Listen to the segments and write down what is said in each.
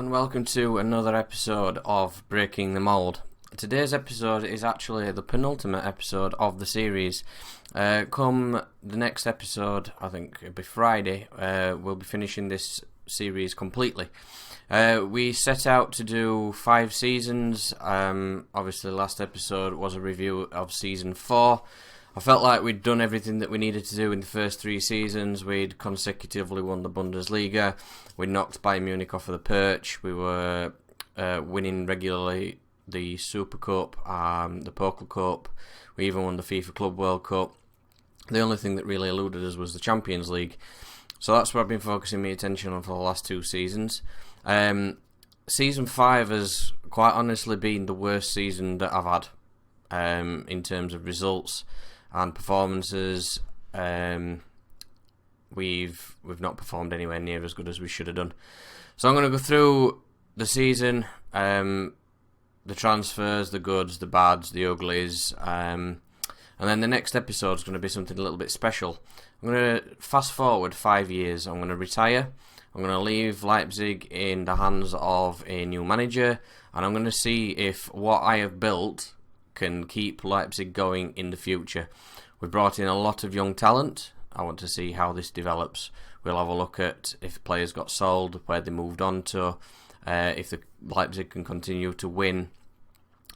and welcome to another episode of Breaking the Mould. Today's episode is actually the penultimate episode of the series. Come the next episode, I think it'll be Friday, we'll be finishing this series completely. We set out to do 5 seasons. Obviously, the last episode was a review of Season 4. I felt like we'd done everything that we needed to do in the first 3 seasons. We'd consecutively won the Bundesliga. We knocked Bayern Munich off of the perch. We were winning regularly the Super Cup, the Pokal Cup. We even won the FIFA Club World Cup. The only thing that really eluded us was the Champions League. So that's what I've been focusing my attention on for the last 2 seasons. Season 5 has quite honestly been the worst season that I've had in terms of results and performances. We've not performed anywhere near as good as we should have done. So I'm going to go through the season, the transfers, the goods, the bads, the uglies, and then the next episode is going to be something a little bit special. I'm going to fast forward 5 years. I'm going to retire. I'm going to leave Leipzig in the hands of a new manager, and I'm going to see if what I have built can keep Leipzig going in the future. We've brought in a lot of young talent. I want to see how this develops. We'll have a look at if players got sold, where they moved on to, if the Leipzig can continue to win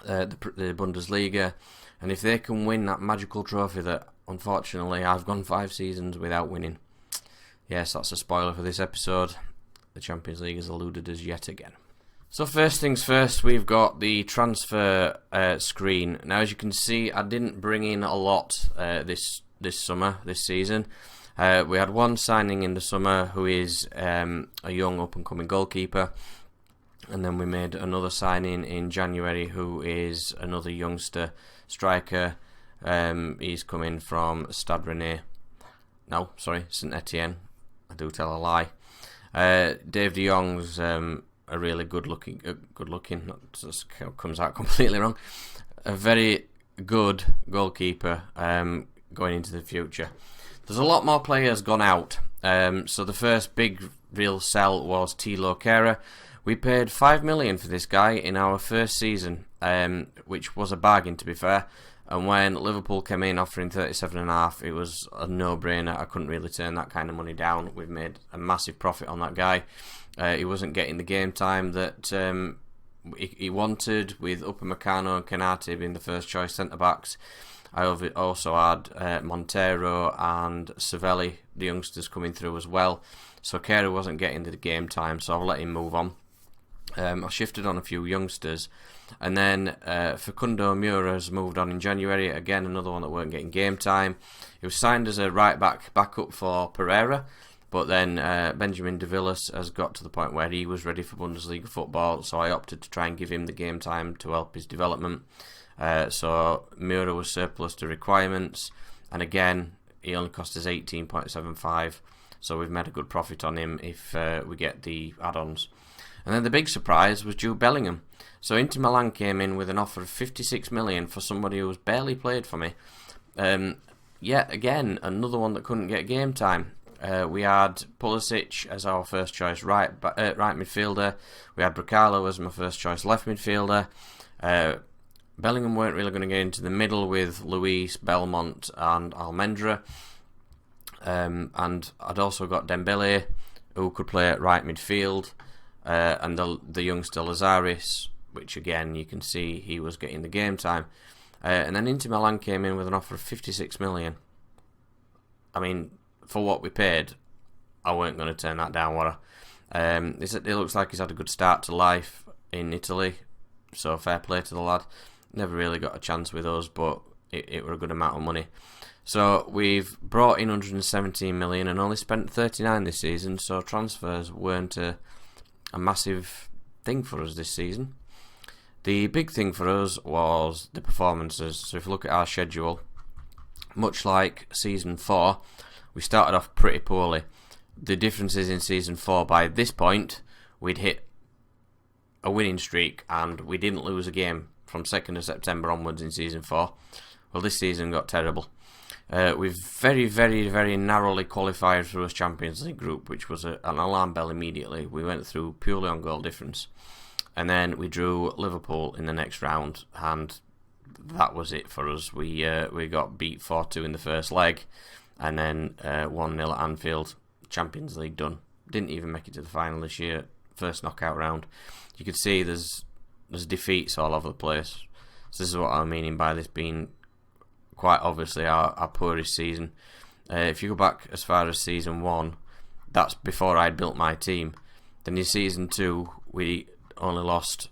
the Bundesliga, and if they can win that magical trophy that unfortunately I've gone 5 seasons without winning. Yes, that's a spoiler for this episode. The Champions League has eluded us yet again. So first things first, we've got the transfer screen. Now, as you can see, I didn't bring in a lot this season. We had one signing in the summer who is a young up-and-coming goalkeeper. And then we made another signing in January who is another youngster striker. He's coming from Stade Rennais. No, sorry, Saint Etienne. I do tell a lie. Dave de Jong's a really good looking, that just comes out completely wrong. A very good goalkeeper going into the future. There's a lot more players gone out. So the first big real sell was Thilo Kehrer. We paid 5 million for this guy in our first season, which was a bargain to be fair. And when Liverpool came in offering 37.5, it was a no-brainer. I couldn't really turn that kind of money down. We've made a massive profit on that guy. He wasn't getting the game time that he wanted, with Upamecano and Konate being the first choice centre-backs. I also had Montero and Savelli, the youngsters, coming through as well. So Kehrer wasn't getting the game time, so I'll let him move on. I shifted on a few youngsters. And then Facundo Mura's moved on in January. Again, another one that weren't getting game time. He was signed as a right-back backup for Pereira. But then Benjamin de Villas has got to the point where he was ready for Bundesliga football. So I opted to try and give him the game time to help his development. So Mura was surplus to requirements. And again, he only cost us 18.75. So we've made a good profit on him if we get the add-ons. And then the big surprise was Jude Bellingham. So Inter Milan came in with an offer of 56 million for somebody who's barely played for me. Yet again, another one that couldn't get game time. We had Pulisic as our first choice right midfielder. We had Bracalo as my first choice left midfielder. Bellingham weren't really going to get into the middle with Luis, Belmont and Almendra. And I'd also got Dembele, who could play at right midfield. And the youngster Lazaris, which again you can see he was getting the game time. And then Inter Milan came in with an offer of 56 million. I mean, for what we paid, I weren't going to turn that down, were I? It looks like he's had a good start to life in Italy, so fair play to the lad. Never really got a chance with us, but it were a good amount of money. So we've brought in 117 million and only spent 39 this season, so transfers weren't a massive thing for us this season. The big thing for us was the performances. So if you look at our schedule, much like Season 4, we started off pretty poorly. The difference is in Season 4, by this point, we'd hit a winning streak and we didn't lose a game from 2nd of September onwards in Season 4. Well, this season got terrible. We've very, very, very narrowly qualified through a Champions League group, which was an alarm bell immediately. We went through purely on goal difference. And then we drew Liverpool in the next round, and that was it for us. We got beat 4-2 in the first leg, and then 1-0 at Anfield. Champions League done. Didn't even make it to the final this year. First knockout round. You could see there's defeats all over the place. So this is what I'm meaning by this being quite obviously our poorest season. If you go back as far as season 1, that's before I'd built my team. Then in season 2, we only lost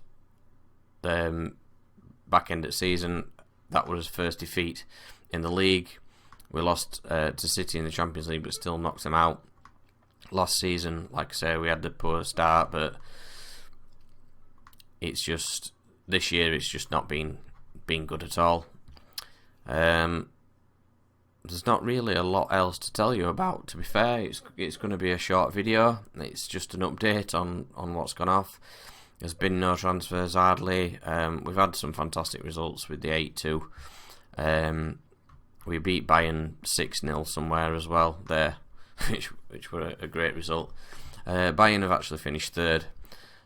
back end of season. That was first defeat in the league. We lost to City in the Champions League, but still knocked them out. Last season, like I say, we had the poor start, but it's just this year. It's just not been good at all. There's not really a lot else to tell you about. To be fair, it's going to be a short video. It's just an update on what's gone off. There's been no transfers hardly. We've had some fantastic results with the 8-2. We beat Bayern 6-0 somewhere as well there, which were a great result. Bayern have actually finished third.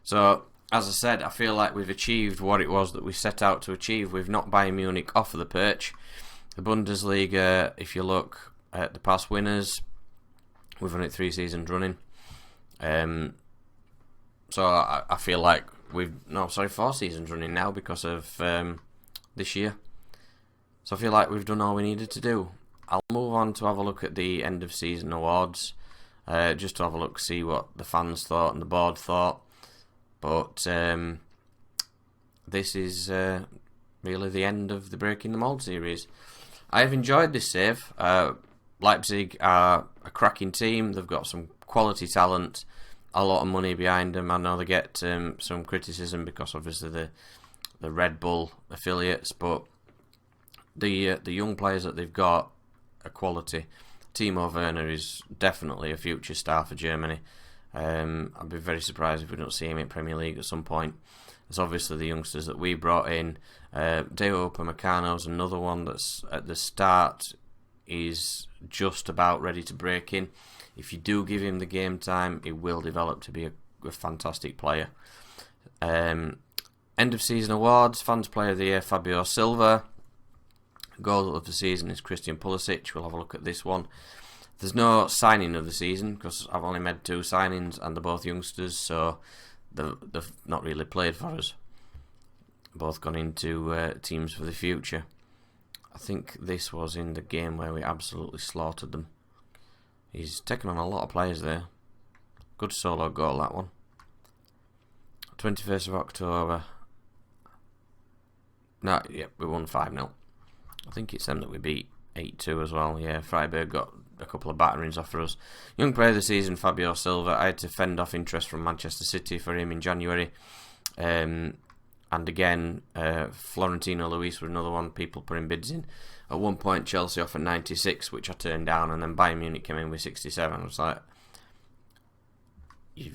So, as I said, I feel like we've achieved what it was that we set out to achieve. We've knocked Bayern Munich off of the perch. The Bundesliga, if you look at the past winners, we've won it 3 seasons running. So I feel like 4 seasons running now because of this year. So I feel like we've done all we needed to do. I'll move on to have a look at the end of season awards, just to have a look, see what the fans thought and the board thought. But this is really the end of the Breaking the Mould series. I have enjoyed this save. Leipzig are a cracking team. They've got some quality talent, a lot of money behind them. I know they get some criticism because obviously the Red Bull affiliates, but the young players that they've got are quality. Timo Werner is definitely a future star for Germany. I'd be very surprised if we don't see him in Premier League at some point. There's obviously the youngsters that we brought in. Deo Upamecano's another one that's at the start is just about ready to break in. If you do give him the game time, he will develop to be a fantastic player. End of season awards, Fans Player of the Year, Fabio Silva. Goal of the season is Christian Pulisic. We'll have a look at this one. There's no signing of the season because I've only made 2 signings and they're both youngsters, so they've not really played for us. Both gone into teams for the future. I think this was in the game where we absolutely slaughtered them. He's taken on a lot of players there. Good solo goal, that one. 21st of October. No, yeah, we won 5-0. I think it's them that we beat 8-2 as well. Yeah, Freiburg got a couple of batterings off for us. Young player of the season, Fabio Silva. I had to fend off interest from Manchester City for him in January. And again, Florentino Luis was another one people putting bids in. At one point, Chelsea offered 96, which I turned down, and then Bayern Munich came in with 67. I was like,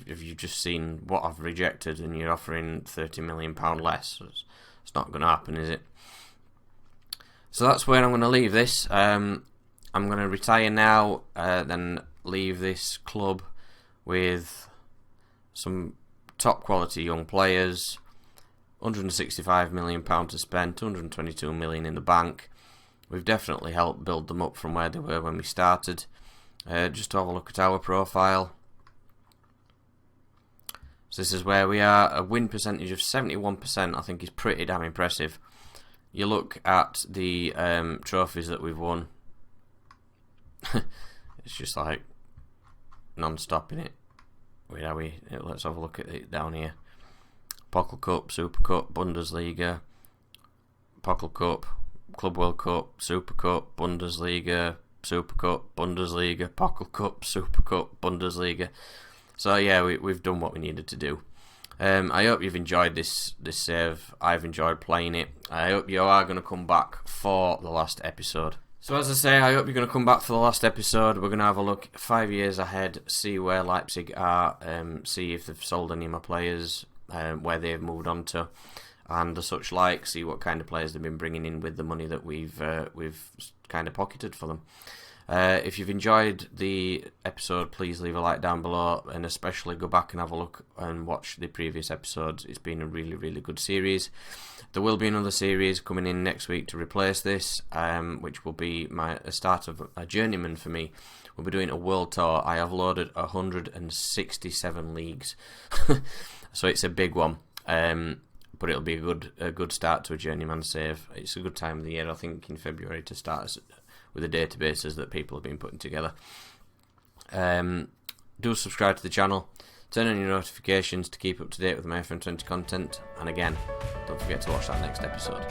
have you just seen what I've rejected and you're offering £30 million less? It's not going to happen, is it? So that's where I'm going to leave this. I'm going to retire now, then leave this club with some top quality young players, £165 million to spend, £222 million in the bank. We've definitely helped build them up from where they were when we started. Just to have a look at our profile. So this is where we are. A win percentage of 71% I think is pretty damn impressive. You look at the trophies that we've won. It's just like non-stop in it. Let's have a look at it down here. Pokal Cup, Super Cup, Bundesliga, Pokal Cup, Club World Cup, Super Cup, Bundesliga, Super Cup, Bundesliga, Pokal Cup, Super Cup, Bundesliga. So yeah, we've done what we needed to do. I hope you've enjoyed this save. I've enjoyed playing it. I hope you are going to come back for the last episode. So as I say, I hope you're going to come back for the last episode. We're going to have a look 5 years ahead, see where Leipzig are, see if they've sold any of my players, where they've moved on to. and the such like, see what kind of players they've been bringing in with the money that we've kind of pocketed for them. If you've enjoyed the episode, please leave a like down below, and especially go back and have a look and watch the previous episodes. It's been a really, really good series. There will be another series coming in next week to replace this, which will be a start of a journeyman for me. We'll be doing a world tour. I have loaded 167 leagues, so it's a big one. But it'll be a good start to a journeyman save. It's a good time of the year, I think, in February to start with the databases that people have been putting together. Do subscribe to the channel, turn on your notifications to keep up to date with my FM20 content, and again, don't forget to watch that next episode.